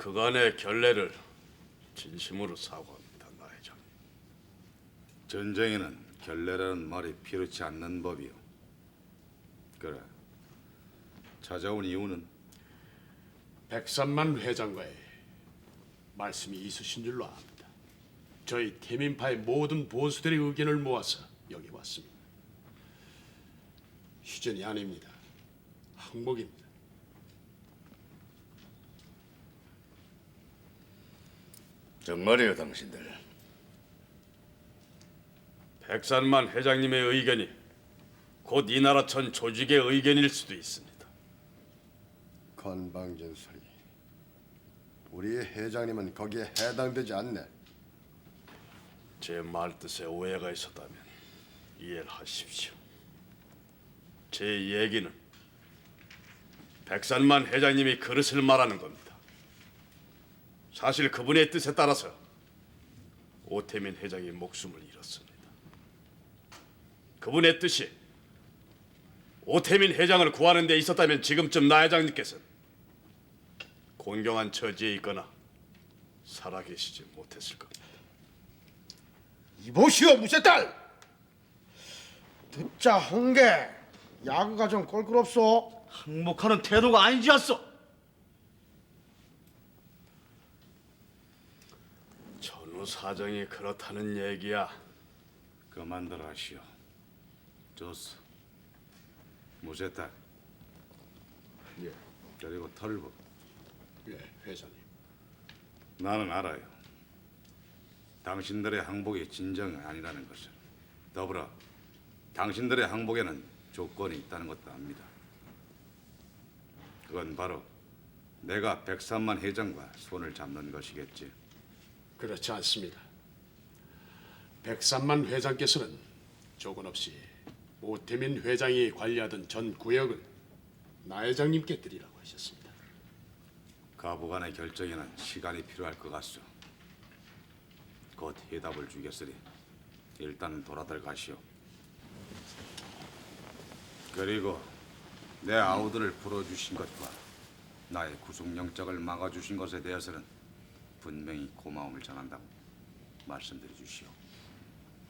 그간의 결례를 진심으로 사과합니다, 나 회장님. 전쟁에는 결례라는 말이 필요치 않는 법이요. 그래. 찾아온 이유는 백삼만 회장과의 말씀이 있으신 줄로 압니다. 저희 태민파의 모든 보수들의 의견을 모아서 여기 왔습니다. 휴전이 아닙니다. 항복입니다. 정말이에요, 당신들. 백산만 회장님의 의견이 곧 이 나라 전 조직의 의견일 수도 있습니다. 건방진 소리. 우리 회장님은 거기에 해당되지 않네. 제 말뜻에 오해가 있었다면 이해를 하십시오. 제 얘기는 백산만 회장님이 그릇을 말하는 겁니다. 사실 그분의 뜻에 따라서 오태민 회장이 목숨을 잃었습니다. 그분의 뜻이 오태민 회장을 구하는 데 있었다면 지금쯤 나 회장님께서는 곤경한 처지에 있거나 살아계시지 못했을 겁니다. 이보시오 무쇠딸. 듣자 한게 야구가 좀 껄끄럽소. 항복하는 태도가 아니지 않소? 전후 사정이 그렇다는 얘기야. 그만들 하시오. 좋소. 무쇠딸. 예, 그리고 털보. 예, 회장님. 나는 알아요. 당신들의 항복이 진정이 아니라는 것을. 더불어 당신들의 항복에는 조건이 있다는 것도 압니다. 그건 바로 내가 백삼만 회장과 손을 잡는 것이겠지. 그렇지 않습니다. 백삼만 회장께서는 조건 없이 오태민 회장이 관리하던 전 구역을 나 회장님께 드리라고 하셨습니다. 가부간의 결정에는 시간이 필요할 것 같소. 곧 해답을 주겠으니 일단 돌아들 가시오. 그리고 내 아우들을 풀어주신 것과 나의 구속영장을 막아주신 것에 대해서는 분명히 고마움을 전한다고 말씀드려 주시오.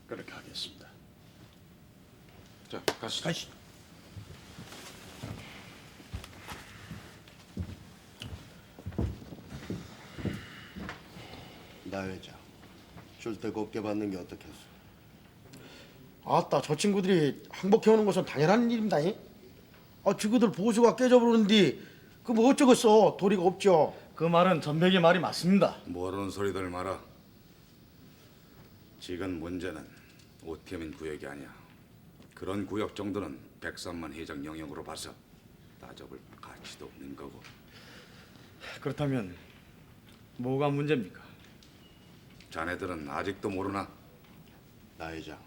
그렇게 하겠습니다. 자, 가시죠. 가시. 나 회장. 줄 때 곱게 받는 게 어떻겠어? 아따 저 친구들이 항복해오는 것은 당연한 일입니다. 저그들 보수가 깨져버리는데 그 뭐 어쩌겠어. 도리가 없죠. 그 말은 전백의 말이 맞습니다. 모르는 소리들 마라. 지금 문제는 오태민 구역이 아니야. 그런 구역 정도는 백삼만 회장 영역으로 봐서 따져볼 가치도 없는 거고. 그렇다면 뭐가 문제입니까? 자네들은 아직도 모르나? 나 회장.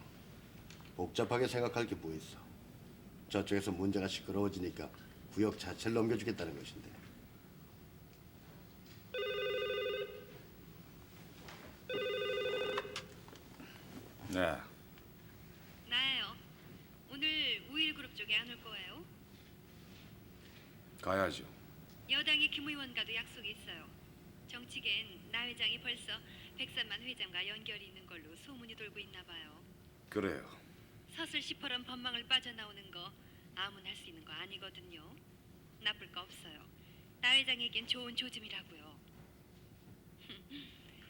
복잡하게 생각할 게 뭐 있어? 저쪽에서 문제가 시끄러워지니까 구역 자체를 넘겨주겠다는 것인데. 네. 나예요. 오늘 우일그룹 쪽에 안 올 거예요? 가야죠. 여당의 김 의원과도 약속이 있어요. 정치계엔 나 회장이 벌써 백삼만 회장과 연결이 있는 걸로 소문이 돌고 있나 봐요. 그래요. 서슬 시퍼런 법망을 빠져나오는 거 아무나 할 수 있는 거 아니거든요. 나쁠 거 없어요. 나 회장에겐 좋은 조짐이라고요.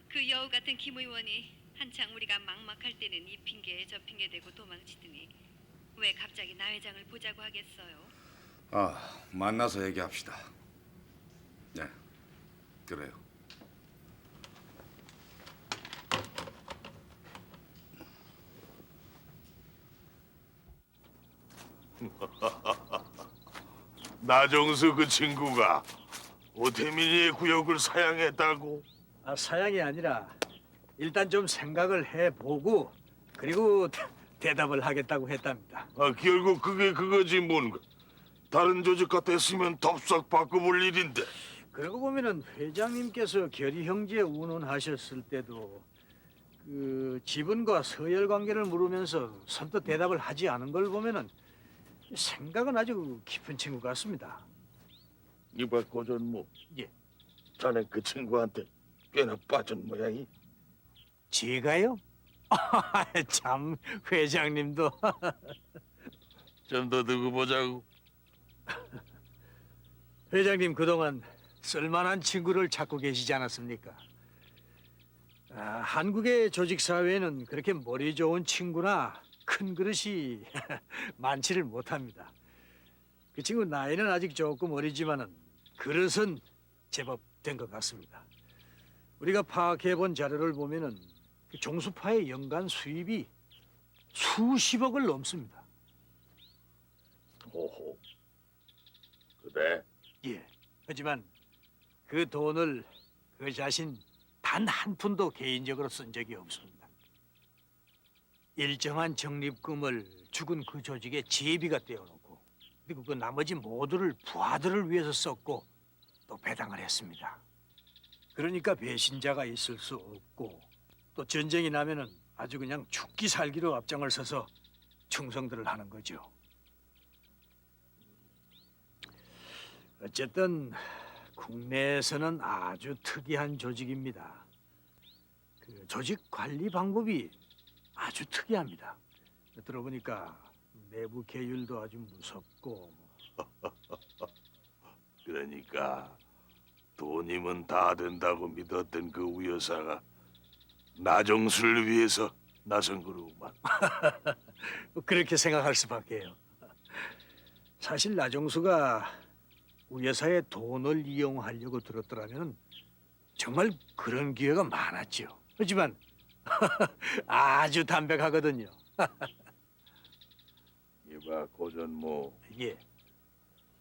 그 여우 같은 김 의원이 한창 우리가 막막할 때는 이 핑계에 저 핑계 대고 도망치더니 왜 갑자기 나 회장을 보자고 하겠어요? 만나서 얘기합시다. 네, 그래요. 나정수 그 친구가 오태민이의 구역을 사양했다고? 사양이 아니라 일단 좀 생각을 해보고 그리고 대답을 하겠다고 했답니다. 결국 그게 그거지 뭔가. 다른 조직 같았으면 덥석 바꿔볼 일인데. 그러고 보면은 회장님께서 결의 형제 운운하셨을 때도 그 지분과 서열 관계를 물으면서 선뜻 대답을 하지 않은 걸 보면은 생각은 아주 깊은 친구 같습니다. 이봐 고전모. 예. 자네 그 친구한테 꽤나 빠진 모양이. 제가요? 참 회장님도 좀 더 두고 보자고. 회장님 그동안 쓸만한 친구를 찾고 계시지 않았습니까? 한국의 조직 사회에는 그렇게 머리 좋은 친구나 큰 그릇이 많지를 못합니다. 그 친구 나이는 아직 조금 어리지만은 그릇은 제법 된 것 같습니다. 우리가 파악해 본 자료를 보면은 그 종수파의 연간 수입이 수십억을 넘습니다. 오호. 그래? 예. 하지만 그 돈을 그 자신 단 한 푼도 개인적으로 쓴 적이 없습니다. 일정한 적립금을 죽은 그 조직에 제비가 떼어놓고 그리고 그 나머지 모두를 부하들을 위해서 썼고 또 배당을 했습니다. 그러니까 배신자가 있을 수 없고 또 전쟁이 나면은 아주 그냥 죽기 살기로 앞장을 서서 충성들을 하는 거죠. 어쨌든 국내에서는 아주 특이한 조직입니다. 그 조직 관리 방법이 아주 특이합니다. 들어보니까 내부 계율도 아주 무섭고 그러니까 돈이면 다 된다고 믿었던 그 우여사가 나정수를 위해서 나선 거로구만. 그렇게 생각할 수밖에요. 사실 나정수가 우여사의 돈을 이용하려고 들었더라면 정말 그런 기회가 많았죠. 하지만 아주 담백하거든요. 이봐 고전모, 예.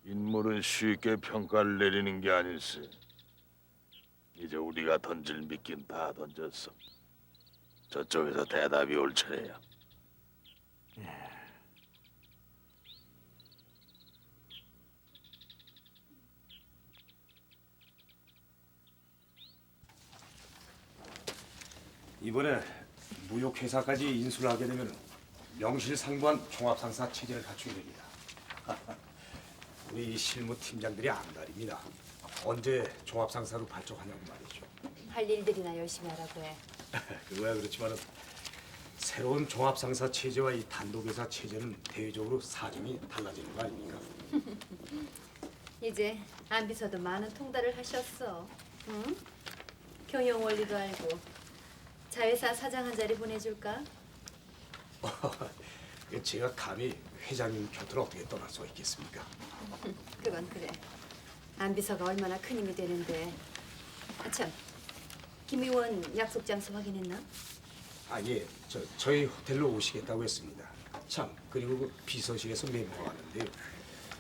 인물은 쉽게 평가를 내리는 게 아닐세. 이제 우리가 던질 미끼는 다 던졌어. 저쪽에서 대답이 올 차례야. 이번에 무역회사까지 인수를 하게 되면 명실상부한 종합상사 체제를 갖추게 됩니다. 우리 실무팀장들이 안달입니다. 언제 종합상사로 발족하냐고 말이죠. 할 일들이나 열심히 하라고 해. 그거야 그렇지만은 새로운 종합상사 체제와 이 단독회사 체제는 대외적으로 사정이 달라지는 거 아닙니까? 이제 안 비서도 많은 통달을 하셨어. 응? 경영 원리도 알고 자회사 사장 한 자리 보내줄까? 제가 감히 회장님 곁을 어떻게 떠날 수 있겠습니까? 그건 그래. 안 비서가 얼마나 큰 힘이 되는데. 아참, 김 의원 약속 장소 확인했나? 예, 저희 호텔로 오시겠다고 했습니다. 참, 그리고 그 비서실에서 메모가 왔는데요.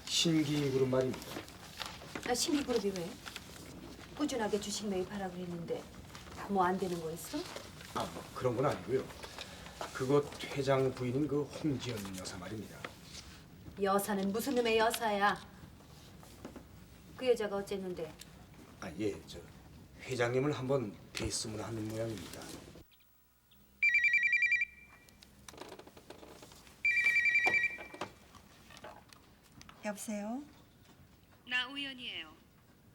신기그룹 말입니다. 신기그룹이 왜? 꾸준하게 주식 매입하라고 했는데 뭐 안 되는 거 있어? 뭐 그런 건 아니고요. 그곳 회장 부인인 그 홍지연 여사 말입니다. 여사는 무슨 놈의 여사야? 그 여자가 어쨌는데? 예, 회장님을 한번 뵀으면 하는 모양입니다. 여보세요? 나 우연이에요.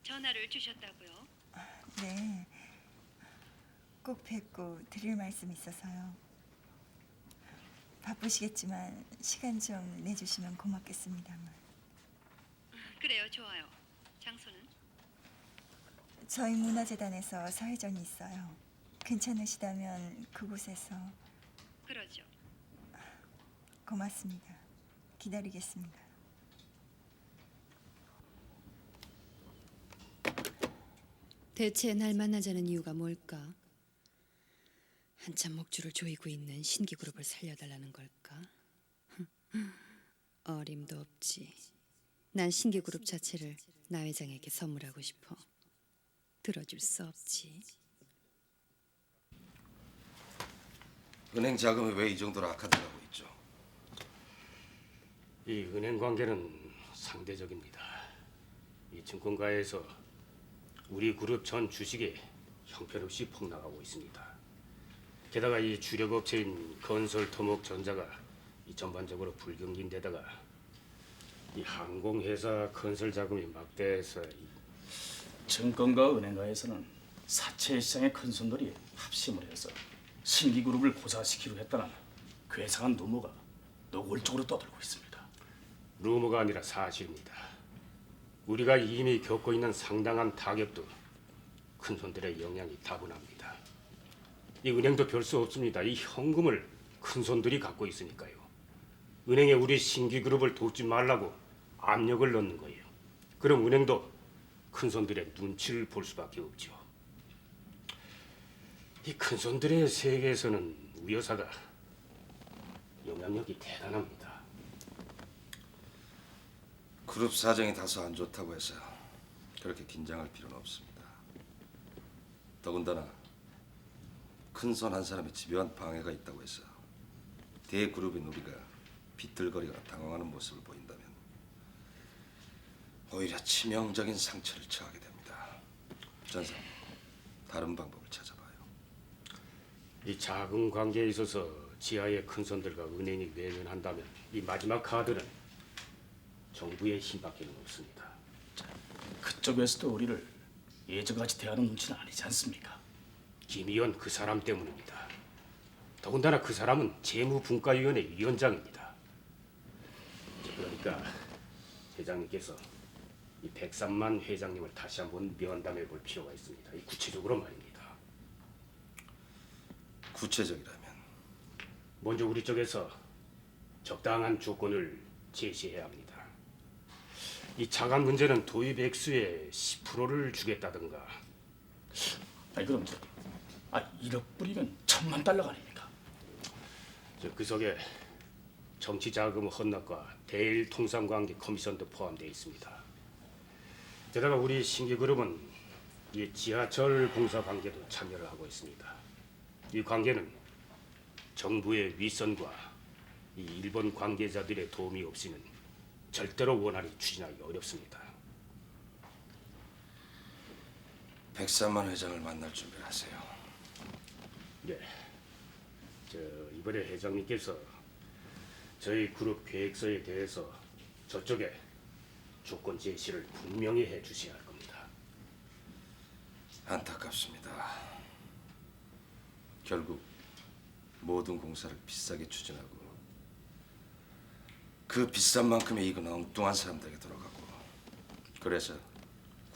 전화를 주셨다고요? 네. 꼭 뵙고 드릴 말씀 있어서요. 바쁘시겠지만 시간 좀 내주시면 고맙겠습니다만. 그래요, 좋아요. 장소는? 저희 문화재단에서 사회전이 있어요. 괜찮으시다면 그곳에서. 그러죠. 고맙습니다. 기다리겠습니다. 대체 날 만나자는 이유가 뭘까? 한참 목줄을 조이고 있는 신기그룹을 살려달라는 걸까? 어림도 없지. 난 신기그룹 자체를 나 회장에게 선물하고 싶어. 들어줄 수 없지. 은행 자금이 왜 이 정도로 악화되고 있죠? 이 은행 관계는 상대적입니다. 이 증권가에서 우리 그룹 전 주식이 형편없이 폭락하고 있습니다. 게다가 이 주력 업체인 건설, 토목, 전자가 이 전반적으로 불경기인데다가 이 항공회사 건설 자금이 막대해서 증권가 은행가에서는 사채 시장의 큰 손들이 합심을 해서 신기그룹을 고사시키려 했다는 괴상한 루머가 노골적으로 떠들고 있습니다. 루머가 아니라 사실입니다. 우리가 이미 겪고 있는 상당한 타격도 큰손들의 영향이 다분합니다. 이 은행도 별 수 없습니다. 이 현금을 큰손들이 갖고 있으니까요. 은행에 우리 신기그룹을 돕지 말라고 압력을 넣는 거예요. 그럼 은행도 큰손들의 눈치를 볼 수밖에 없죠. 이 큰손들의 세계에서는 우 여사가 영향력이 대단합니다. 그룹 사정이 다소 안 좋다고 해서 그렇게 긴장할 필요는 없습니다. 더군다나 큰 손 한 사람의 집요한 방해가 있다고 해서 대그룹인 우리가 비틀거리거나 당황하는 모습을 보인다면 오히려 치명적인 상처를 처하게 됩니다. 전사, 다른 방법을 찾아봐요. 이 작은 관계에 있어서 지하의 큰손들과 은행이 외면한다면 이 마지막 카드는 정부의 힘밖에는 없습니다. 그쪽에서도 우리를 예전같이 대하는 눈치는 아니지 않습니까? 김 의원 그 사람 때문입니다. 더군다나 그 사람은 재무분과위원회 위원장입니다. 그러니까 회장님께서 이 백삼만 회장님을 다시 한번 면담해 볼 필요가 있습니다. 이 구체적으로 말입니다. 구체적이라면? 먼저 우리 쪽에서 적당한 조건을 제시해야 합니다. 이 자간 문제는 도입 액수의 10%를 주겠다든가. 아니 그럼 1억 뿌리면 $10,000,000 아닙니까? 그 속에 정치 자금 헌납과 대일 통상관계 커미션도 포함되어 있습니다. 게다가 우리 신기그룹은 이 지하철 공사 관계도 참여를 하고 있습니다. 이 관계는 정부의 윗선과 이 일본 관계자들의 도움이 없이는 절대로 원활히 추진하기 어렵습니다. 백삼만 회장을 만날 준비를 하세요. 네. 이번에 회장님께서 저희 그룹 계획서에 대해서 저쪽에 조건 제시를 분명히 해 주셔야 할 겁니다. 안타깝습니다. 결국 모든 공사를 비싸게 추진하고 그 비싼 만큼의 이익은 엉뚱한 사람들에게 돌아가고 그래서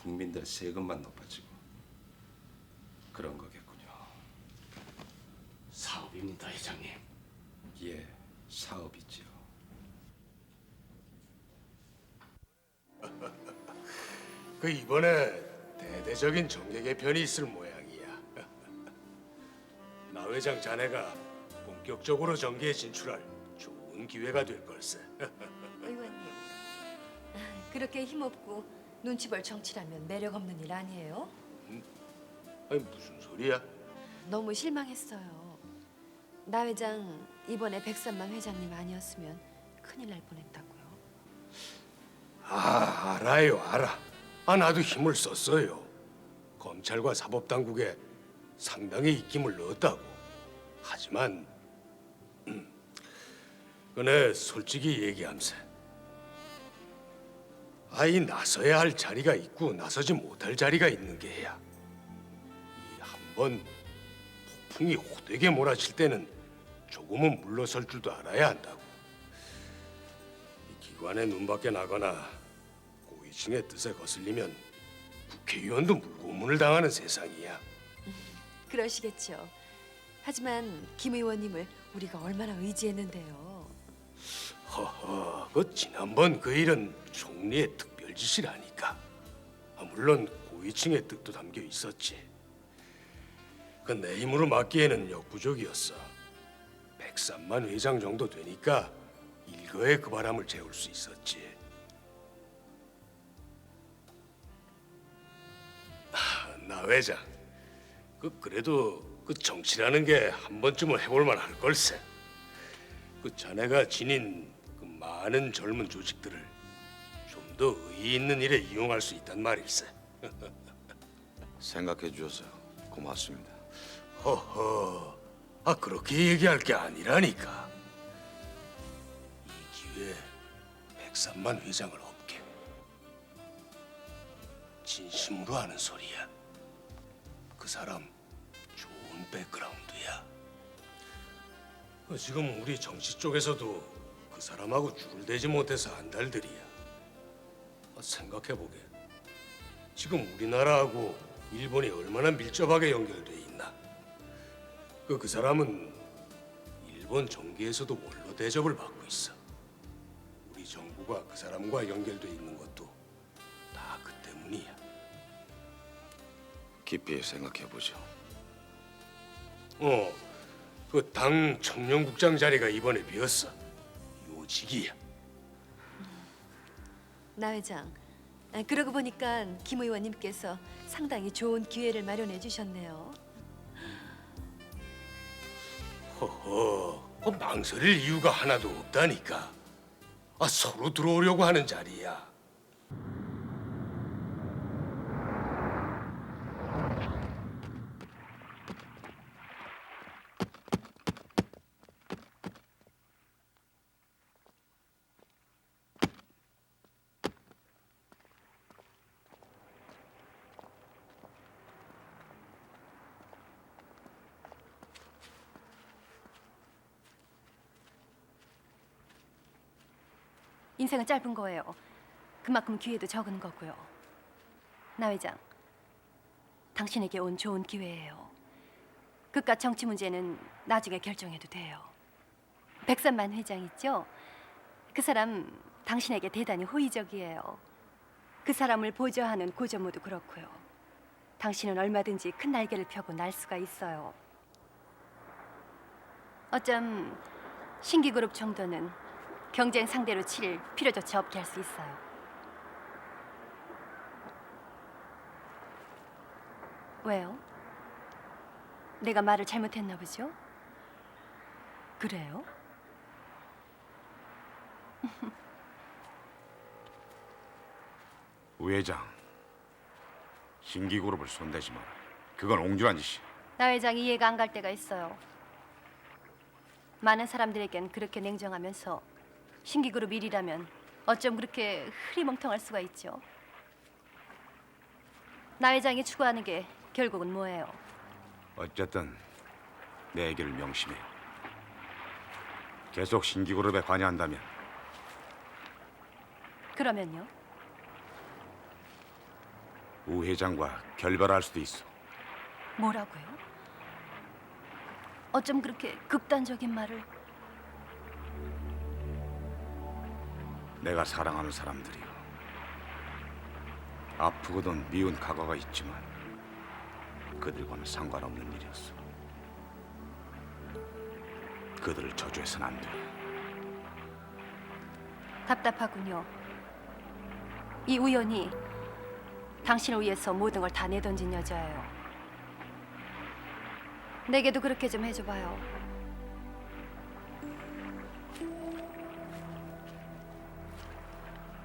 국민들의 세금만 높아지고 그런 거겠군요. 사업입니다, 회장님. 예, 사업이지요. 그 이번에 대대적인 정계 개편이 있을 모양이야. 나 회장 자네가 본격적으로 정계에 진출할 좋은 기회가 될 걸세. 의원님, 그렇게 힘없고 눈치 볼 정치라면 매력 없는 일 아니에요? 아니 무슨 소리야? 너무 실망했어요. 나 회장 이번에 백삼만 회장님 아니었으면 큰일 날 뻔했다고요. 아, 알아요, 알아. 나도 힘을 썼어요. 검찰과 사법당국에 상당히 입김을 넣었다고. 하지만 그네 솔직히 얘기함세. 이 나서야 할 자리가 있고 나서지 못할 자리가 있는 게야. 이 한번 폭풍이 호되게 몰아칠 때는 조금은 물러설 줄도 알아야 한다고. 이 기관의 눈밖에 나거나 고위층의 뜻에 거슬리면 국회의원도 물고문을 당하는 세상이야. 그러시겠죠. 하지만 김 의원님을 우리가 얼마나 의지했는데요. 허허, 지난번 그 일은 총리의 특별 지시라니까. 물론 고위층의 뜻도 담겨 있었지. 내 힘으로 막기에는 역부족이었어. 백삼만 회장 정도 되니까 일거에 그 바람을 재울 수 있었지. 나 회장, 그래도 정치라는 게 한 번쯤은 해볼 만할 걸세. 자네가 지닌 많은 젊은 조직들을 좀 더 의의 있는 일에 이용할 수 있단 말일세. 생각해 주셔서 고맙습니다. 허허, 그렇게 얘기할 게 아니라니까. 이 기회에 백삼만 회장을 없게. 진심으로 하는 소리야. 그 사람 좋은 백그라운드야. 지금 우리 정치 쪽에서도 그 사람하고 줄을 대지 못해서 안달들이야. 생각해보게. 지금 우리나라하고 일본이 얼마나 밀접하게 연결돼 있나. 그 사람은 일본 정계에서도 원로 대접을 받고 있어. 우리 정부가 그 사람과 연결돼 있는 것도 다 그 때문이야. 깊이 생각해보죠. 그 당 청년국장 자리가 이번에 비었어. 요직이야. 나 회장, 그러고 보니까 김 의원님께서 상당히 좋은 기회를 마련해 주셨네요. 허허, 망설일 이유가 하나도 없다니까. 서로 들어오려고 하는 자리야. 인생은 짧은 거예요. 그만큼 기회도 적은 거고요. 나 회장, 당신에게 온 좋은 기회예요. 그깟 정치 문제는 나중에 결정해도 돼요. 백선만 회장 있죠? 그 사람 당신에게 대단히 호의적이에요. 그 사람을 보좌하는 고전모도 그렇고요. 당신은 얼마든지 큰 날개를 펴고 날 수가 있어요. 어쩜 신기그룹 정도는 경쟁 상대로 칠 필요조차 없게 할 수 있어요. 왜요? 내가 말을 잘못했나 보죠? 그래요? 우 회장, 신기그룹을 손대지 마라. 그건 옹졸한 짓이야. 나 회장 이해가 안 갈 때가 있어요. 많은 사람들에겐 그렇게 냉정하면서 신기그룹 일이라면 어쩜 그렇게 흐리멍텅할 수가 있죠? 나 회장이 추구하는 게 결국은 뭐예요? 어쨌든 내 얘기를 명심해. 계속 신기그룹에 관여한다면 그러면요? 우 회장과 결별할 수도 있어. 뭐라고요? 어쩜 그렇게 극단적인 말을? 내가 사랑하는 사람들이요. 아프고도 미운 과거가 있지만 그들과는 상관없는 일이었어. 그들을 저주해서는 안 돼. 답답하군요. 이 우연히 당신을 위해서 모든 걸 다 내던진 여자예요. 내게도 그렇게 좀 해줘봐요.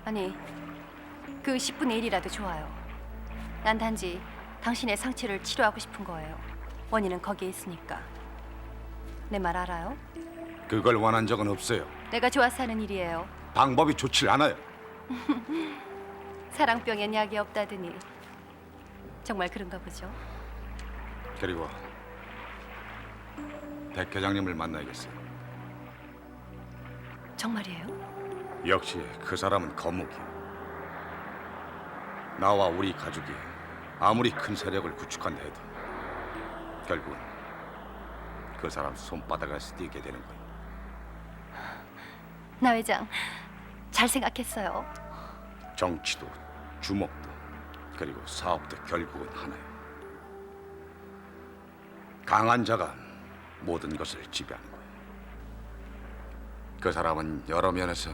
아니, 그 10분의 1이라도 좋아요. 난 단지 당신의 상처를 치료하고 싶은 거예요. 원인은 거기에 있으니까. 내 말 알아요? 그걸 원한 적은 없어요. 내가 좋아서 하는 일이에요. 방법이 좋질 않아요. 사랑병엔 약이 없다더니 정말 그런가 보죠. 그리고 백 회장님을 만나야겠어요. 정말이에요? 역시 그 사람은 거목이야. 나와 우리 가족이 아무리 큰 세력을 구축한다 해도 결국은 그 사람 손바닥에서 뛰게 되는 거야. 나 회장, 잘 생각했어요. 정치도 주목도 그리고 사업도 결국은 하나야. 강한 자가 모든 것을 지배하는 거야. 그 사람은 여러 면에서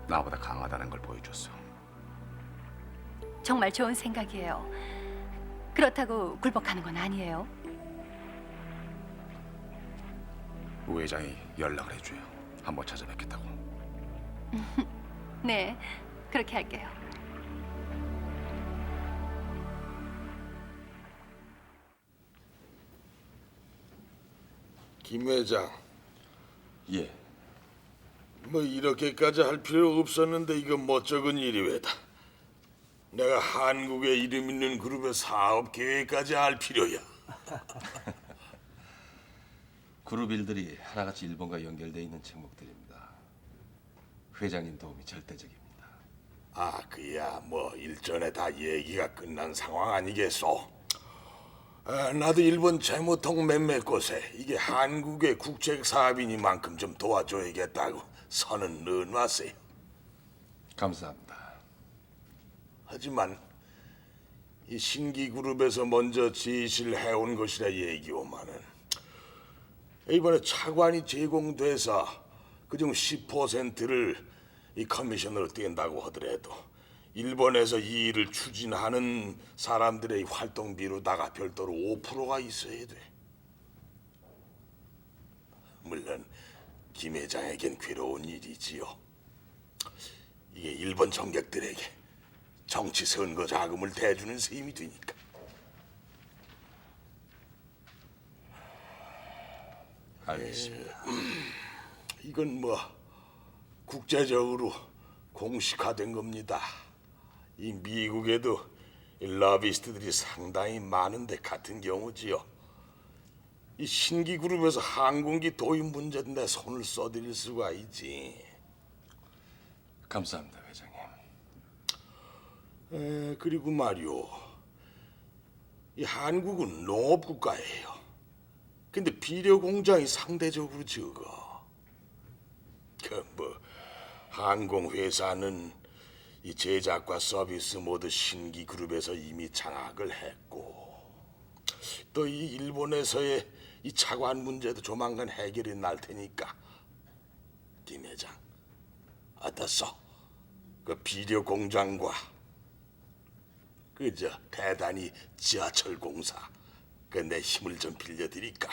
나보다 강하다는 걸 보여줬어. 정말 좋은 생각이에요. 그렇다고 굴복하는 건 아니에요. 우 회장이 연락을 해줘요. 한번 찾아뵙겠다고. 네, 그렇게 할게요. 김 회장. 예. 뭐 이렇게까지 할 필요 없었는데 이거 멋쩍은 일이 왜다. 내가 한국에 이름 있는 그룹의 사업 계획까지 알 필요야. 그룹 일들이 하나같이 일본과 연결돼 있는 책목들입니다. 회장님 도움이 절대적입니다. 아, 그야 뭐 일전에 다 얘기가 끝난 상황 아니겠소? 나도 일본 재무통 몇몇 곳에 이게 한국의 국책 사업이니만큼 좀 도와줘야겠다고 선은 넣어놨어요. 감사합니다. 하지만 이 신기그룹에서 먼저 지시를 해온 것이라 얘기오만은 이번에 차관이 제공돼서 그중 10%를 이 커미션으로 뗀다고 하더라도 일본에서 이 일을 추진하는 사람들의 활동비로다가 별도로 5%가 있어야 돼. 물론 김 회장에겐 괴로운 일이지요. 이게 일본 정객들에게 정치 선거 자금을 대주는 셈이 되니까. 알겠습니다. 이건 뭐 국제적으로 공식화된 겁니다. 이 미국에도 이 러비스트들이 상당히 많은데 같은 경우지요. 이 신기그룹에서 항공기 도입 문제인데 손을 써드릴 수가 있지. 감사합니다, 회장님. 그리고 말이오, 이 한국은 농업 국가예요. 근데 비료 공장이 상대적으로 적어. 항공 회사는 이 제작과 서비스 모두 신기 그룹에서 이미 장악을 했고, 또 이 일본에서의 이 차관 문제도 조만간 해결이 날 테니까 김 회장 어떻소? 그 비료 공장과 그저 대단히 지하철 공사 그 내 힘을 좀 빌려드릴까?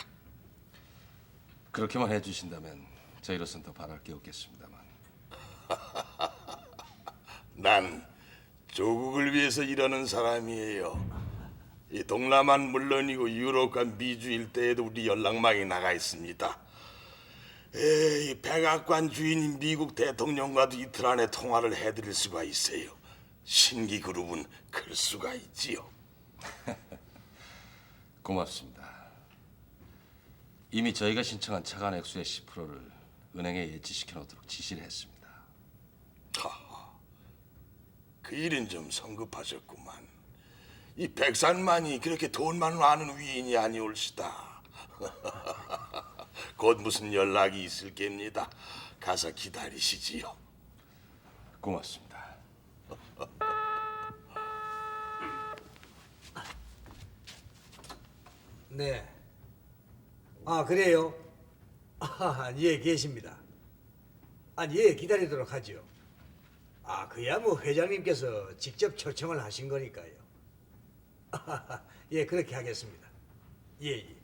그렇게만 해주신다면 저희로선 더 바랄 게 없겠습니다만. 난 조국을 위해서 일하는 사람이에요. 이 동남아는 물론이고 유럽과 미주 일대에도 우리 연락망이 나가 있습니다. 이 백악관 주인인 미국 대통령과도 이틀 안에 통화를 해드릴 수가 있어요. 신기 그룹은 클 수가 있지요. 고맙습니다. 이미 저희가 신청한 차관 액수의 10%를 은행에 예치시켜 놓도록 지시를 했습니다. 그 일은 좀 성급하셨구만. 이 백산만이 그렇게 돈만 아는 위인이 아니올시다. 곧 무슨 연락이 있을 겁니다. 가서 기다리시지요. 고맙습니다. 네. 아, 그래요? 아, 예, 계십니다. 아, 예, 기다리도록 하죠. 아, 그야 뭐 회장님께서 직접 초청을 하신 거니까요. 아, 예, 그렇게 하겠습니다. 예, 예.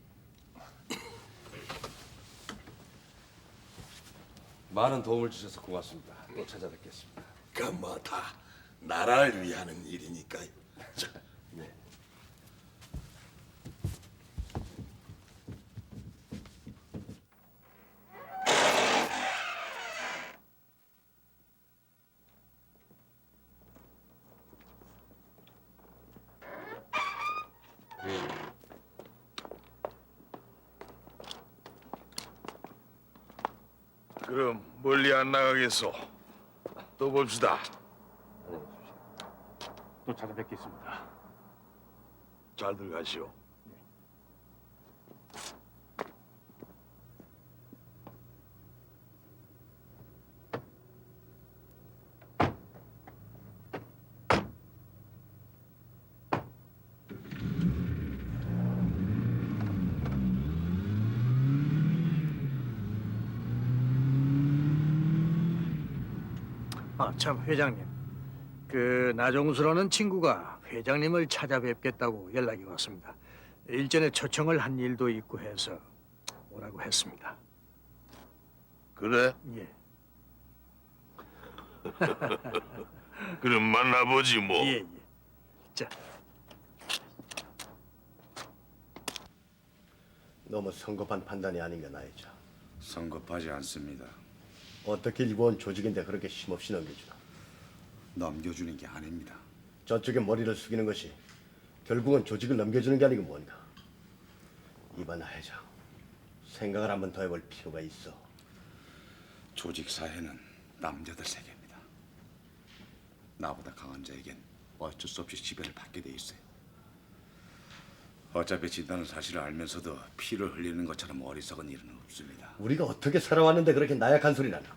많은 도움을 주셔서 고맙습니다. 또 찾아뵙겠습니다. 그 뭐 다 나라를 위하는 일이니까요. 네. 그럼 멀리 안 나가겠소. 또 봅시다. 또 찾아뵙겠습니다. 잘들 가시오. 아, 참 회장님. 그 나종수라는 친구가 회장님을 찾아뵙겠다고 연락이 왔습니다. 일전에 초청을 한 일도 있고 해서 오라고 했습니다. 그래? 예. 그럼 만나보지 뭐. 예, 예. 자, 너무 성급한 판단이 아닌가 나이자. 성급하지 않습니다. 어떻게 일본 조직인데 그렇게 힘없이 넘겨주나? 넘겨주는 게 아닙니다. 저쪽에 머리를 숙이는 것이 결국은 조직을 넘겨주는 게 아니고 뭔가. 이봐나 회장, 생각을 한번 더 해볼 필요가 있어. 조직 사회는 남자들 세계입니다. 나보다 강한 자에겐 어쩔 수 없이 지배를 받게 돼 있어요. 어차피 진다는 사실을 알면서도 피를 흘리는 것처럼 어리석은 일은 없습니다. 우리가 어떻게 살아왔는데 그렇게 나약한 소리를 하나?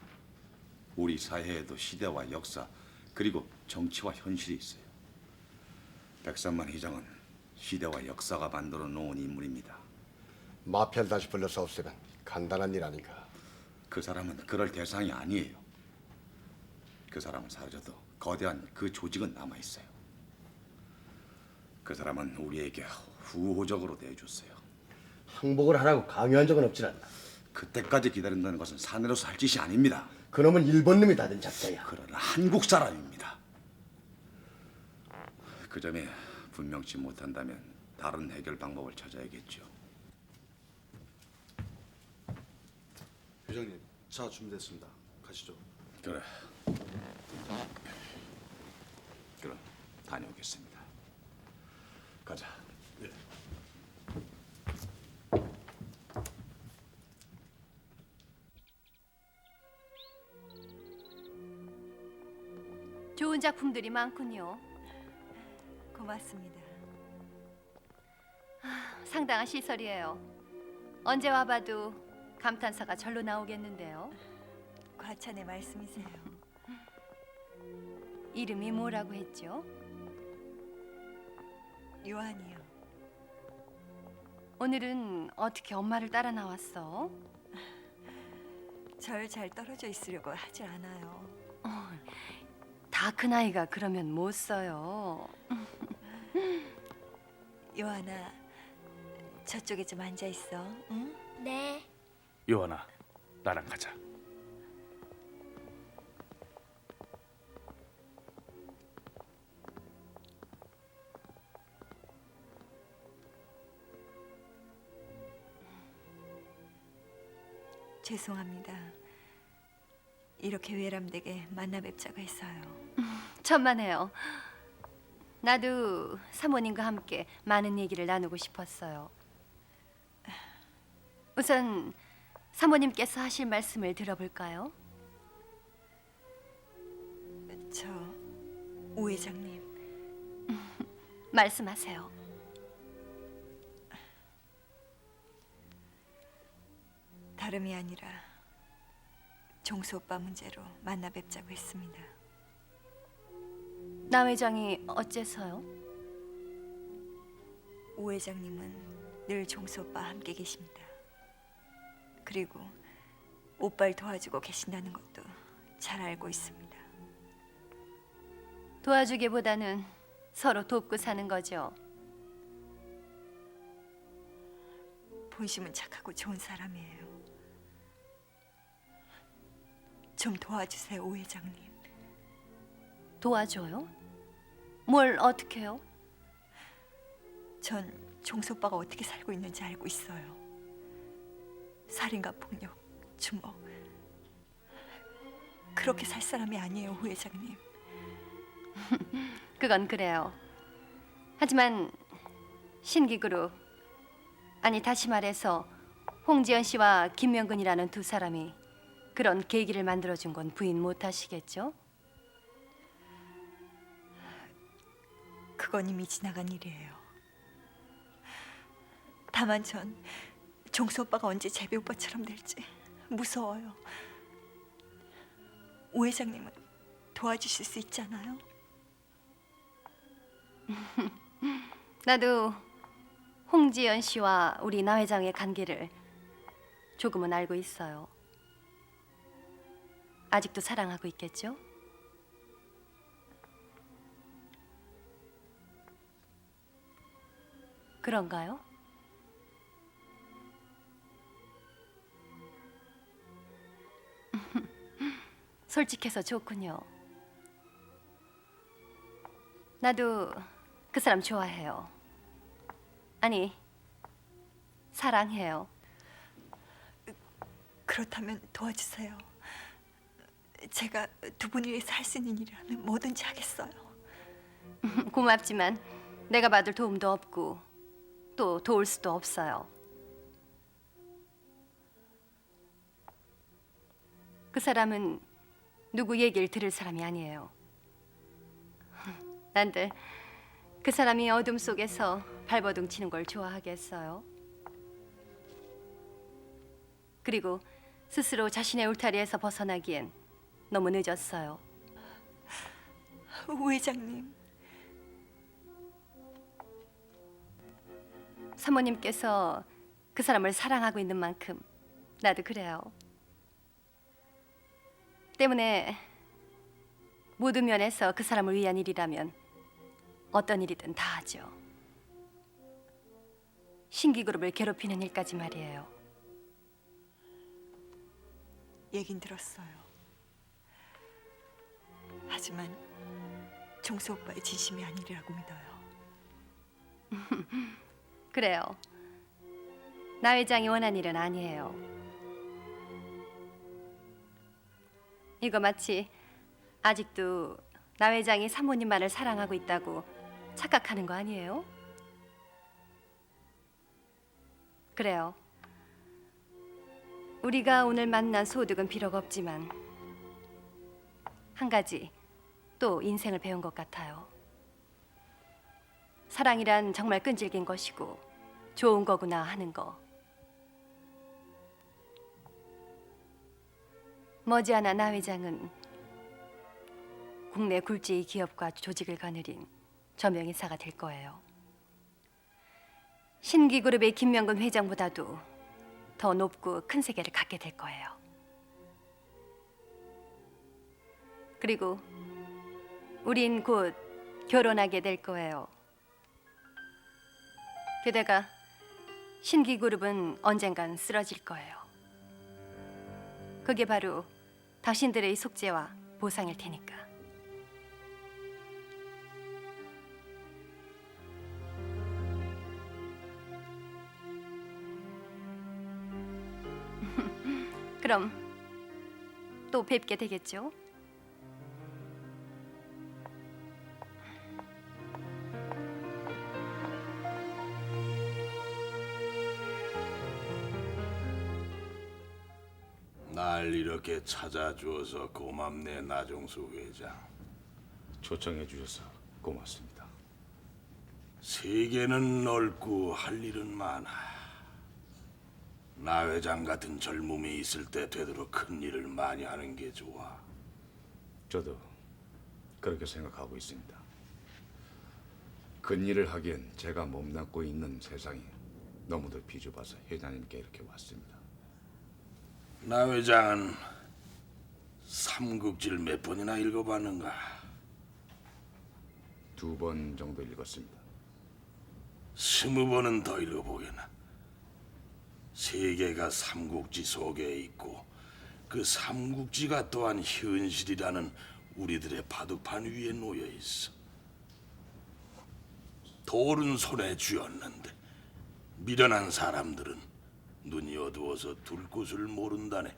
우리 사회에도 시대와 역사 그리고 정치와 현실이 있어요. 백삼만 회장은 시대와 역사가 만들어 놓은 인물입니다. 마피아를 다시 불러서 없애면 간단한 일 아닌가? 그 사람은 그럴 대상이 아니에요. 그 사람은 사라져도 거대한 그 조직은 남아 있어요. 그 사람은 우리에게 후호적으로 대해줬어요. 항복을 하라고 강요한 적은 없질 않나? 그때까지 기다린다는 것은 사내로서 할 짓이 아닙니다. 그놈은 일본 놈이 다든 잡자야. 그러나 한국 사람입니다. 그 점에 분명치 못한다면 다른 해결 방법을 찾아야겠죠. 회장님, 차 준비됐습니다. 가시죠. 그래. 그럼 다녀오겠습니다. 가자. 네. 좋은 작품들이 많군요. 고맙습니다. 상당한 시설이에요. 언제 와봐도 감탄사가 절로 나오겠는데요. 과찬의 말씀이세요. 이름이 뭐라고 했죠? 요한이요. 오늘은 어떻게 엄마를 따라 나왔어? 절 잘 떨어져 있으려고 하질 않아요. 다 큰 아이가 그러면 못 써요. 요한아, 저쪽에 좀 앉아 있어. 응? 네. 요한아, 나랑 가자. 죄송합니다. 이렇게 외람되게 만나 뵙자고 했어요. 천만에요. 나도 사모님과 함께 많은 얘기를 나누고 싶었어요. 우선 사모님께서 하실 말씀을 들어볼까요? 저 오 회장님, 말씀하세요. 다름이 아니라 종수 오빠 문제로 만나 뵙자고 했습니다. 나 회장이 어째서요? 오 회장님은 늘 종수 오빠와 함께 계십니다. 그리고 오빠를 도와주고 계신다는 것도 잘 알고 있습니다. 도와주기보다는 서로 돕고 사는 거죠. 본심은 착하고 좋은 사람이에요. 좀 도와주세요, 오 회장님. 도와줘요? 뭘 어떻게요? 전 종수 오빠가 어떻게 살고 있는지 알고 있어요. 살인과 폭력, 주먹. 그렇게 살 사람이 아니에요, 오 회장님. 그건 그래요. 하지만 신기그룹, 아니 다시 말해서 홍지연 씨와 김명근이라는 두 사람이 그런 계기를 만들어준 건 부인 못하시겠죠? 그건 이미 지나간 일이에요. 다만 전 종수 오빠가 언제 제비 오빠처럼 될지 무서워요. 오 회장님은 도와주실 수 있잖아요. 나도 홍지연 씨와 우리 나 회장의 관계를 조금은 알고 있어요. 아직도 사랑하고 있겠죠? 그런가요? 솔직해서 좋군요. 나도 그 사람 좋아해요. 아니, 사랑해요. 그렇다면 도와주세요. 제가 두 분을 위해서 할 수 있는 일이라면 뭐든지 하겠어요. 고맙지만 내가 받을 도움도 없고 또 도울 수도 없어요. 그 사람은 누구 얘기를 들을 사람이 아니에요. 난들 그 사람이 어둠 속에서 발버둥 치는 걸 좋아하겠어요? 그리고 스스로 자신의 울타리에서 벗어나기엔 너무 늦었어요. 오 회장님, 사모님께서 그 사람을 사랑하고 있는 만큼 나도 그래요. 때문에 모든 면에서 그 사람을 위한 일이라면 어떤 일이든 다 하죠. 신기그룹을 괴롭히는 일까지 말이에요. 얘긴 들었어요. 하지만 종수 오빠의 진심이 아니라고 믿어요. 그래요. 나 회장이 원한 일은 아니에요. 이거 마치 아직도 나 회장이 사모님만을 사랑하고 있다고 착각하는 거 아니에요? 그래요. 우리가 오늘 만난 소득은 비록 없지만 한 가지 또 인생을 배운 것 같아요. 사랑이란 정말 끈질긴 것이고 좋은 거구나 하는 거. 머지않아 나 회장은 국내 굴지의 기업과 조직을 거느린 저명인사가 될 거예요. 신기그룹의 김명근 회장보다도 더 높고 큰 세계를 갖게 될 거예요. 그리고 우린 곧 결혼하게 될 거예요. 게다가 신기그룹은 언젠간 쓰러질 거예요. 그게 바로 당신들의 속죄와 보상일 테니까. 그럼 또 뵙게 되겠죠? 날 이렇게 찾아주어서 고맙네, 나종수 회장. 초청해 주셔서 고맙습니다. 세계는 넓고 할 일은 많아. 나 회장 같은 젊음이 있을 때 되도록 큰 일을 많이 하는 게 좋아. 저도 그렇게 생각하고 있습니다. 큰 일을 하기엔 제가 몸담고 있는 세상이 너무도 비좁아서 회장님께 이렇게 왔습니다. 나 회장은 삼국지를 몇 번이나 읽어봤는가? 2번 정도 읽었습니다. 20번은 더 읽어보게나. 세계가 삼국지 속에 있고 그 삼국지가 또한 현실이라는 우리들의 바둑판 위에 놓여 있어. 돌은 손에 쥐었는데 미련한 사람들은 눈이 어두워서 둘 곳을 모른다네.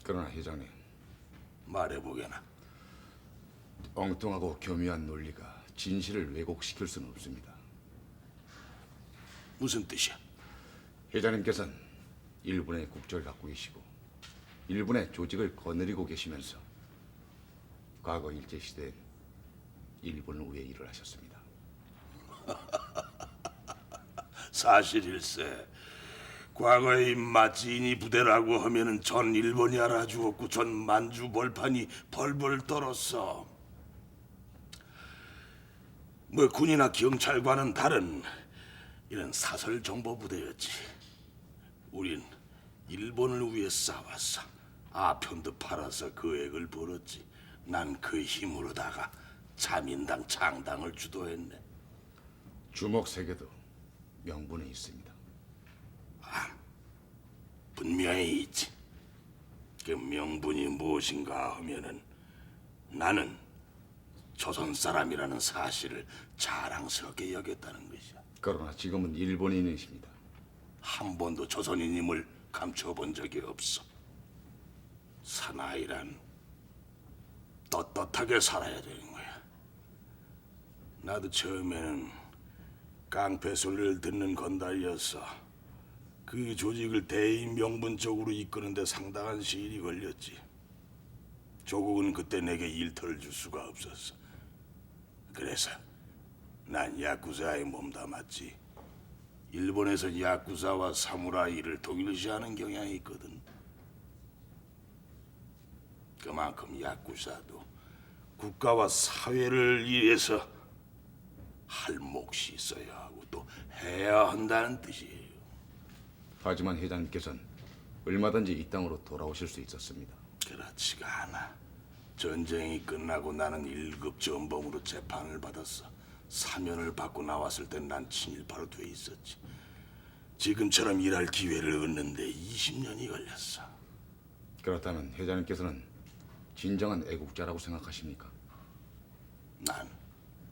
그러나 회장님, 말해보게나. 엉뚱하고 교묘한 논리가 진실을 왜곡시킬 수는 없습니다. 무슨 뜻이야? 회장님께서는 일본의 국적을 갖고 계시고 일본의 조직을 거느리고 계시면서 과거 일제시대엔 일본을 위해 일을 하셨습니다. 사실일세. 과거에 마찌니 부대라고 하면은 전 일본이 알아주었고 전 만주 벌판이 벌벌 떨었어. 뭐 군이나 경찰과는 다른 이런 사설 정보 부대였지. 우린 일본을 위해 싸웠어. 아편도 팔아서 그 액을 벌었지. 난 그 힘으로다가 자민당 창당을 주도했네. 주목 세계도 명분이 있습니다. 분명히 있지. 그 명분이 무엇인가 하면은 나는 조선 사람이라는 사실을 자랑스럽게 여겼다는 것이야. 그러나 지금은 일본인이십니다. 한 번도 조선인임을 감춰본 적이 없어. 사나이란 떳떳하게 살아야 되는 거야. 나도 처음에는 깡패 소리를 듣는 건달이었어. 그 조직을 대의 명분적으로 이끄는데 상당한 시일이 걸렸지. 조국은 그때 내게 일터를 줄 수가 없었어. 그래서 난 야쿠자에 몸담았지. 일본에서 야쿠자와 사무라이를 동일시하는 경향이 있거든. 그만큼 야쿠자도 국가와 사회를 위해서 할 몫이 있어야 하고 또 해야 한다는 뜻이에요. 하지만 회장님께서는 얼마든지 이 땅으로 돌아오실 수 있었습니다. 그렇지가 않아. 전쟁이 끝나고 나는 1급 전범으로 재판을 받았어. 사면을 받고 나왔을 땐 난 친일파로 돼 있었지. 지금처럼 일할 기회를 얻는데 20년이 걸렸어. 그렇다면 회장님께서는 진정한 애국자라고 생각하십니까? 난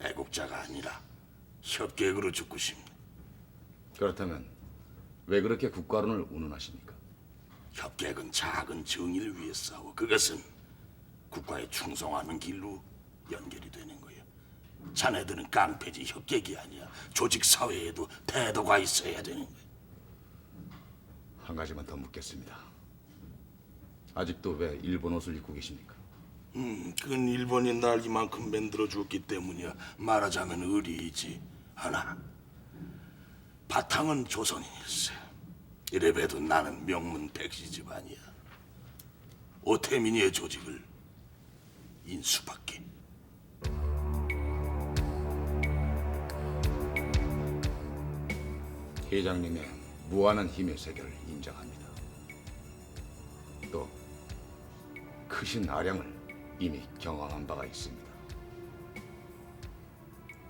애국자가 아니라 협객으로 죽고 싶네. 그렇다면 왜 그렇게 국가론을 운운하십니까? 협객은 작은 정의를 위해 싸워. 그것은 국가에 충성하는 길로 연결이 되는 거야. 자네들은 깡패지 협객이 아니야. 조직 사회에도 태도가 있어야 되는 거야. 한 가지만 더 묻겠습니다. 아직도 왜 일본 옷을 입고 계십니까? 그건 일본이 날 이만큼 만들어 줬기 때문이야. 말하자면 의리이지. 하나, 바탕은 조선인일세. 이래봬도 나는 명문 백시 집안이야. 오태민이의 조직을 인수받게. 회장님의 무한한 힘의 세계를 인정합니다. 또 크신 아량을 이미 경험한 바가 있습니다.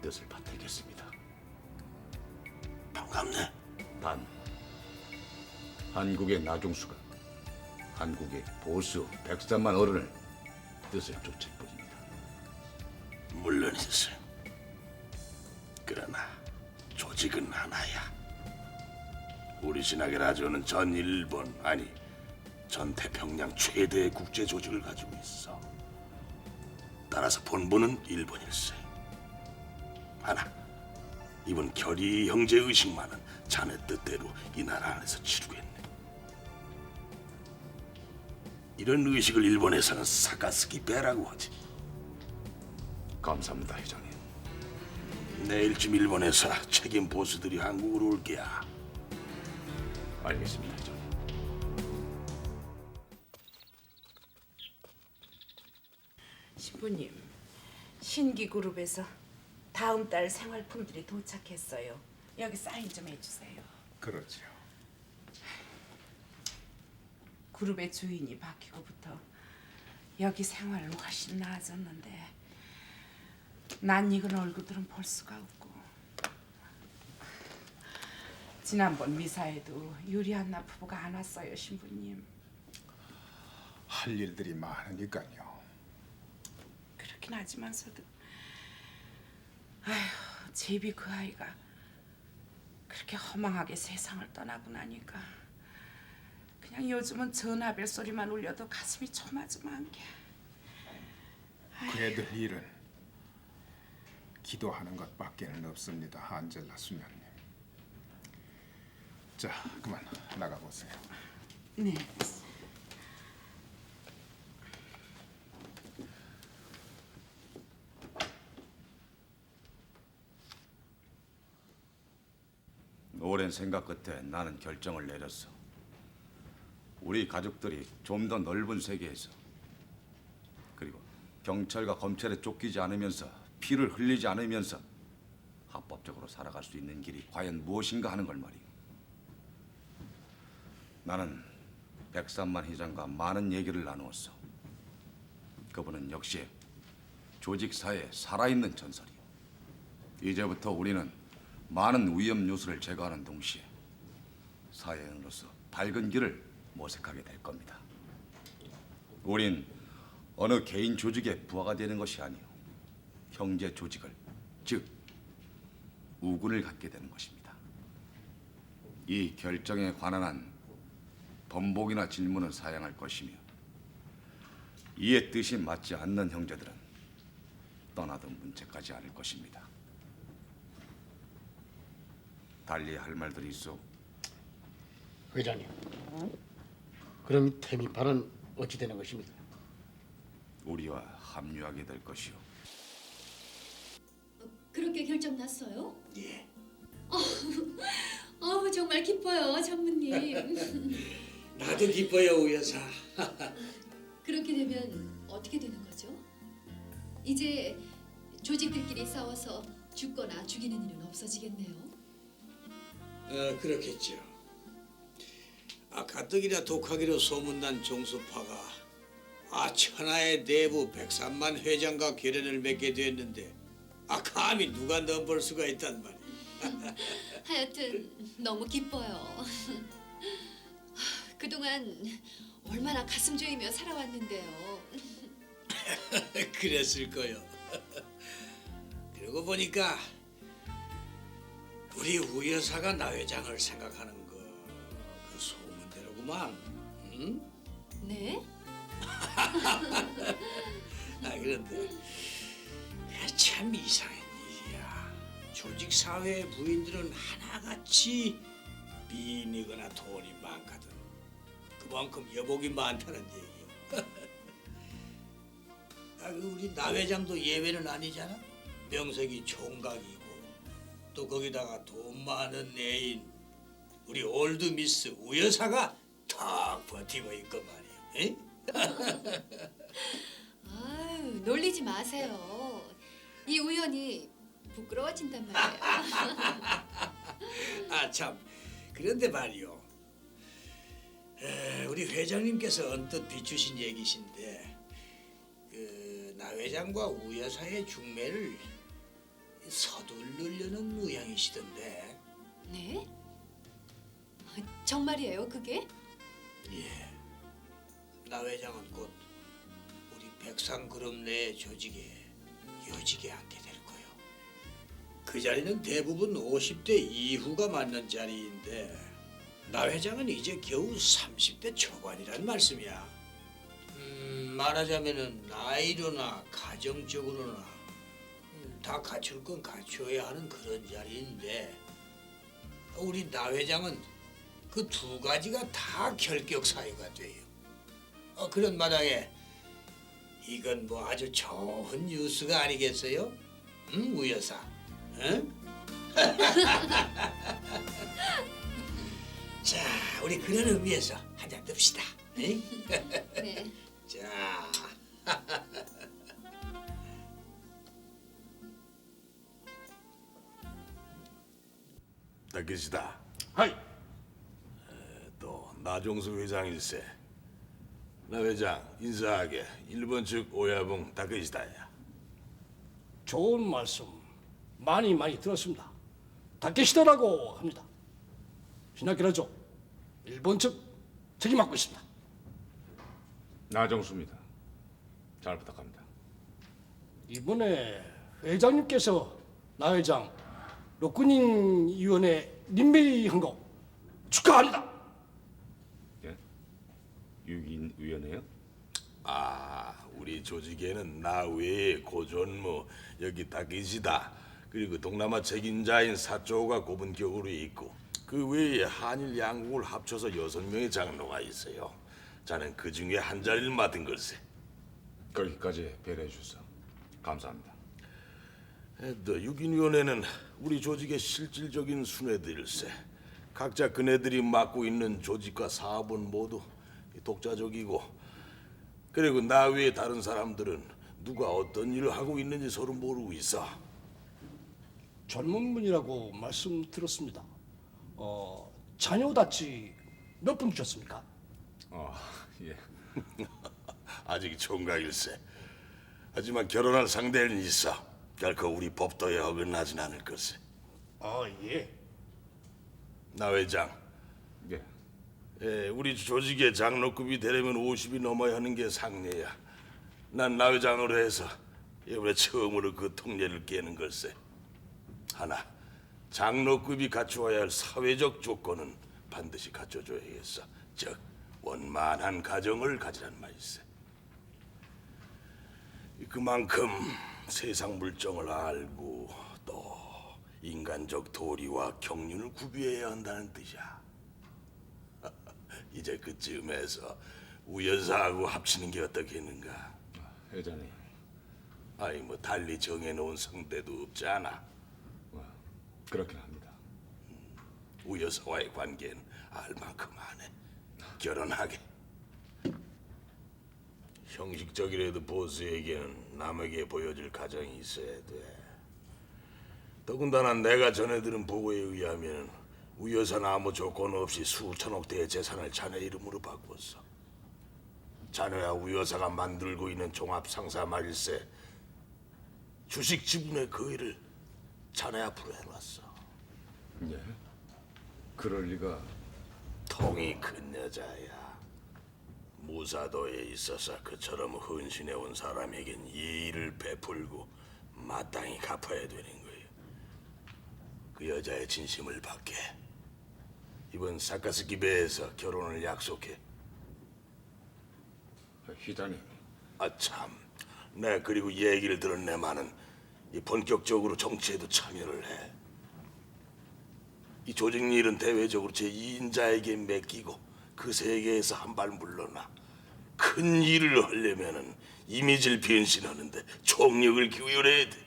뜻을 받들겠습니다. 반갑네. 단 한국의 나중수가 한국의 보수 103만 어른을 뜻을 쫓을 뿐입니다. 물론이지. 그러나 조직은 하나야. 우리 신학의 라조는 전 일본, 아니 전 태평양 최대의 국제 조직을 가지고 있어. 따라서 본부는 일본일세. 하나, 이번 결의 형제 의식만은 자네 뜻대로 이 나라 안에서 치르겠네. 이런 의식을 일본에서는 사카스키 베라고 하지. 감사합니다, 회장님. 내일쯤 일본에서 책임 보수들이 한국으로 올 게야. 알겠습니다, 회장님. 신부님, 신기그룹에서 다음 달 생활품들이 도착했어요. 여기 사인 좀 해주세요. 그렇죠. 그룹의 주인이 바뀌고부터 여기 생활은 훨씬 나아졌는데 낯익은 얼굴들은 볼 수가 없고 지난번 미사에도 유리한나 부부가 안 왔어요, 신부님. 할 일들이 많으니까요. 그렇긴 하지만서도 아휴, 제비 그 아이가 그렇게 허망하게 세상을 떠나고 나니까 그냥 요즘은 전화벨 소리만 울려도 가슴이 초마지만 게. 그 애들 일은 기도하는 것밖에는 없습니다, 안젤라 수녀님. 자, 그만 나가보세요. 네. 오랜 생각 끝에 나는 결정을 내렸어. 우리 가족들이 좀 더 넓은 세계에서 그리고 경찰과 검찰에 쫓기지 않으면서 피를 흘리지 않으면서 합법적으로 살아갈 수 있는 길이 과연 무엇인가 하는 걸 말이오. 나는 백삼만 회장과 많은 얘기를 나누었어. 그분은 역시 조직사회에 살아있는 전설이오. 이제부터 우리는 많은 위험 요소를 제거하는 동시에 사회인으로서 밝은 길을 모색하게 될 겁니다. 우린 어느 개인 조직의 부하가 되는 것이 아니오. 형제 조직을, 즉 우군을 갖게 되는 것입니다. 이 결정에 관한 한 번복이나 질문은 사양할 것이며 이에 뜻이 맞지 않는 형제들은 떠나도 문제까지 않을 것입니다. 달리 할 말들이 있어. 회장님, 그럼 태민파는 어찌 되는 것입니까? 우리와 합류하게 될 것이오. 그렇게 결정 났어요? 예. 정말 기뻐요, 장모님. 나도 기뻐요, 우 여사. 그렇게 되면 어떻게 되는 거죠? 이제 조직들끼리 싸워서 죽거나 죽이는 일은 없어지겠네요. 그렇겠죠. 가뜩이나 독하기로 소문난 종수파가 천하의 대부 103만 회장과 결연을 맺게 됐는데 감히 누가 넘볼 수가 있단 말이야. 하여튼 너무 기뻐요. 그동안 얼마나 가슴 조이며 살아왔는데요. 그랬을 거요. 그러고 보니까 우리 우 여사가 나 회장을 생각하는 거 그 소문대로구만. 응? 네? 그런데 참 이상한 일이야. 조직 사회의 부인들은 하나같이 미인이거나 돈이 많거든. 그만큼 여복이 많다는 얘기요. 우리 나 회장도 예외는 아니잖아. 명색이 총각이고 또 거기다가 돈 많은 애인 우리 올드 미스 우 여사가 탁 버티고 있고 말이야. 놀리지 마세요. 이 우연이 부끄러워진단 말이에요. 참 그런데 말이요. 우리 회장님께서 언뜻 비추신 얘기신데 나 회장과 우 여사의 중매를 서두르려는 모양이시던데. 네? 정말이에요, 그게? 예. 나 회장은 곧 우리 백상그룹 내 조직에 요직에 앉게 될 거요. 그 자리는 대부분 50대 이후가 맞는 자리인데 나 회장은 이제 겨우 30대 초반이란 말씀이야. 말하자면은 나이로나 가정적으로나 다 갖출 건 갖춰야 하는 그런 자리인데 우리 나 회장은 그 두 가지가 다 결격 사유가 돼요. 그런 마당에 이건 뭐 아주 좋은 뉴스가 아니겠어요? 응, 우 여사? 응? 자, 우리 그런 의미에서 한잔 듭시다. 응? 네. 자. 다케시다. 하이. 또 나종수 회장일세. 나 회장 인사하게 1번 측 오야봉 다케시다야. 좋은 말씀 많이 들었습니다. 다케시다라고 합니다. 신학기라죠. 일본 측 책임 맡고 있습니다. 나정수입니다. 잘 부탁합니다. 이번에 회장님께서 나 회장 로쿠닌 위원회任命한 거 축하합니다. 예? 6인 위원회요? 우리 조직에는 나 외에 고존무 여기 다케시다 그리고 동남아 책임자인 사초가 고분격으로 있고 그 외에 한일 양국을 합쳐서 6명의 장로가 있어요. 자는 그 중에 한 자리를 맡은 걸세. 거기까지 배려해 주셔서 감사합니다. 또 6인위원회는 우리 조직의 실질적인 순회들일세. 각자 그네들이 맡고 있는 조직과 사업은 모두 독자적이고 그리고 나 외에 다른 사람들은 누가 어떤 일을 하고 있는지 서로 모르고 있어. 젊은 분이라고 말씀 들었습니다. 자녀답지 몇 분 주셨습니까? 예. 아직 총각일세. 하지만 결혼할 상대는 있어. 결코 우리 법도에 어긋나진 않을 것세. 예. 나 회장. 예. 우리 조직의 장로급이 되려면 50이 넘어야 하는 게 상례야. 난 나 회장으로 해서 이번에 처음으로 그 통례를 깨는 걸세. 하나, 장로급이 갖추어야 할 사회적 조건은 반드시 갖춰줘야겠어. 즉, 원만한 가정을 가지란 말일세. 그만큼 세상 물정을 알고 또 인간적 도리와 경륜을 구비해야 한다는 뜻이야. 이제 그쯤에서 우여사하고 합치는 게 어떻겠는가? 회장님. 아니 뭐 달리 정해놓은 상대도 없지 않아. 그렇긴 합니다. 우여사와의 관계는 알만큼 하네. 결혼하게. 형식적이라도 보스에게는 남에게 보여줄 가정이 있어야 돼. 더군다나 내가 전해 들은 보고에 의하면 우여사는 아무 조건 없이 수천억 대의 재산을 자네 이름으로 바꿨어. 자네와 우여사가 만들고 있는 종합상사 말일세 주식 지분의 거의를 자네 앞으로 해놨어. 예? 그럴 리가. 통이 큰 여자야. 무사도에 있어서 그처럼 헌신해온 사람에겐 예의를 베풀고 마땅히 갚아야 되는 거예요. 그 여자의 진심을 받게 이번 사카스키 배에서 결혼을 약속해. 회장님. 참, 네 그리고 얘기를 들은 내만은 이 본격적으로 정치에도 참여를 해. 이 조직 일은 대외적으로 제2인자에게 맡기고 그 세계에서 한 발 물러나 큰 일을 하려면은 이미지를 변신하는데 총력을 기울여야 돼.